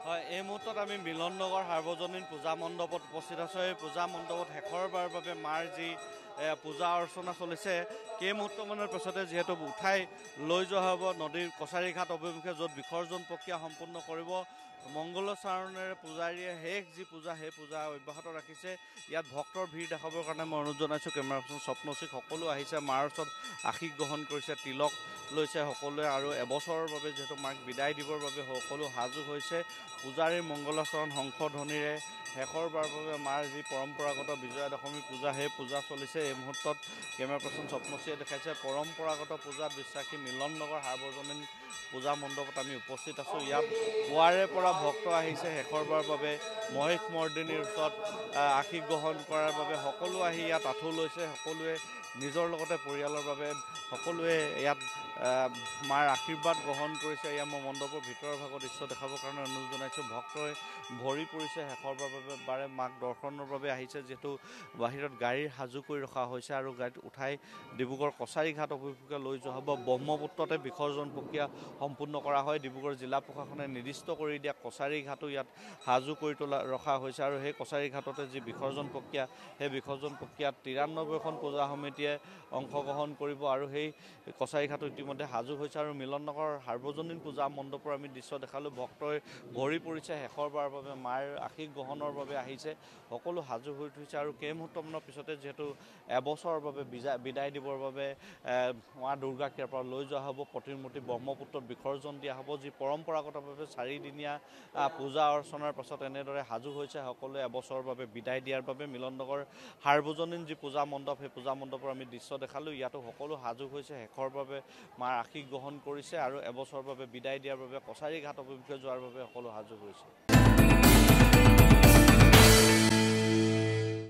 হয়, এই মুহূৰ্তত আমি মিলননগৰ সাৰ্বজনীন পূজা মণ্ডপত উপস্থিত আছোঁ। এই পূজা মণ্ডপত শেষৰবাৰৰ বাবে মাৰ যি পূজা অৰ্চনা চলিছে, কেই মুহূৰ্তমানৰ পিছতে যিহেতু উঠাই লৈ যোৱা হ'ব নদীৰ কছাৰীঘাট অভিমুখে, য'ত বিসৰ্জন প্ৰক্ৰিয়া সম্পূৰ্ণ কৰিব। মংগলচাৰণেৰে পূজাৰীয়ে শেষ যি পূজা, সেই পূজা অব্যাহত ৰাখিছে। ইয়াত ভক্তৰ ভিৰ দেখাবৰ কাৰণে মই অনুৰোধ জনাইছোঁ। কেমেৰা পাৰ্চন স্বপ্নচিক সকলো আহিছে, মাৰ ওচৰত আশীষ গ্ৰহণ কৰিছে, তিলক লৈছে সকলোৱে, আৰু এবছৰৰ বাবে যিহেতু মাক বিদায় দিবৰ বাবে সকলো সাজু হৈছে। পূজাৰীৰ মংগলাচৰণ শংখধ্বনিৰে শেষৰবাৰৰ বাবে মাৰ যি পৰম্পৰাগত বিজয়া দশমী পূজা, সেই পূজা চলিছে। এই মুহূৰ্তত কেমেৰা পাৰ্চন স্বপ্নচিয়ে দেখাইছে পৰম্পৰাগত পূজাত বিশ্বাসী মিলননগৰ সাৰ্বজনীন পূজা মণ্ডপত আমি উপস্থিত আছোঁ। ইয়াত পুৱাৰে পৰা ভক্ত আহিছে শেষৰবাৰৰ বাবে মহেশ মৰ্দিনীৰ ওচৰত আশীষ গ্ৰহণ কৰাৰ বাবে। সকলো আহি ইয়াত আঁঠু লৈছে, সকলোৱে নিজৰ লগতে পৰিয়ালৰ বাবে সকলোৱে ইয়াত মাৰ আশীৰ্বাদ গ্ৰহণ কৰিছে। ইয়াত মই মণ্ডপৰ ভিতৰৰ ভাগৰ দৃশ্য দেখাবৰ কাৰণে অনুৰোধ জনাইছোঁ। ভক্তই ভৰি পৰিছে শেষৰবাৰৰ বাবে মাক দৰ্শনৰ বাবে আহিছে, যিহেতু বাহিৰত গাড়ীৰ সাজু কৰি ৰখা হৈছে আৰু গাড়ীত উঠাই ডিব্ৰুগড় কছাৰীঘাট অভিমুখে লৈ যোৱা হ'ব। ব্ৰহ্মপুত্ৰতে বিসৰ্জন প্ৰক্ৰিয়া সম্পূৰ্ণ কৰা হয়। ডিব্ৰুগড় জিলা প্ৰশাসনে নিৰ্দিষ্ট কৰি দিয়া কছাৰীঘাটো ইয়াত সাজু কৰি ৰখা হৈছে, আৰু সেই কছাৰীঘাটতে যি বিসৰ্জন প্ৰক্ৰিয়া, সেই বিসৰ্জন প্ৰক্ৰিয়াত 93খন পূজা সমিতিয়ে অংশগ্ৰহণ কৰিব, আৰু সেই কছাৰীঘাটো ইতিমধ্যে সাজু হৈছে। আৰু মিলননগৰ সাৰ্বজনীন পূজা মণ্ডপৰ আমি দৃশ্য দেখালোঁ। ভক্তই ভৰি পৰিছে, শেষৰবাৰৰ বাবে মাৰ আশীষ গ্ৰহণৰ বাবে আহিছে, সকলো সাজু হৈ উঠিছে। আৰু কেইমুহূৰ্তমানৰ পিছতে যিহেতু এবছৰৰ বাবে বিদায় দিবৰ বাবে মা দুৰ্গাক ইয়াৰ পৰা লৈ যোৱা হ'ব, প্ৰতিমূৰ্তি ব্ৰহ্মপুত্ৰত বিসৰ্জন দিয়া হ'ব। যি পৰম্পৰাগতভাৱে 4 দিনীয়া পূজা অৰ্চনাৰ পাছত এনেদৰে সাজু হৈছে সকলোৱে এবছৰৰ বাবে বিদায় দিয়াৰ বাবে। মিলননগৰ সাৰ্বজনীন যি পূজা মণ্ডপ, সেই পূজা মণ্ডপৰ আমি দৃশ্য দেখালোঁ। ইয়াতো সকলো সাজু হৈছে, শেষৰ বাবে মাৰ আশীষ গ্ৰহণ কৰিছে, আৰু এবছৰৰ বাবে বিদায় দিয়াৰ বাবে কছাৰীঘাট অভিমুখে যোৱাৰ বাবে সকলো সাজু হৈছে।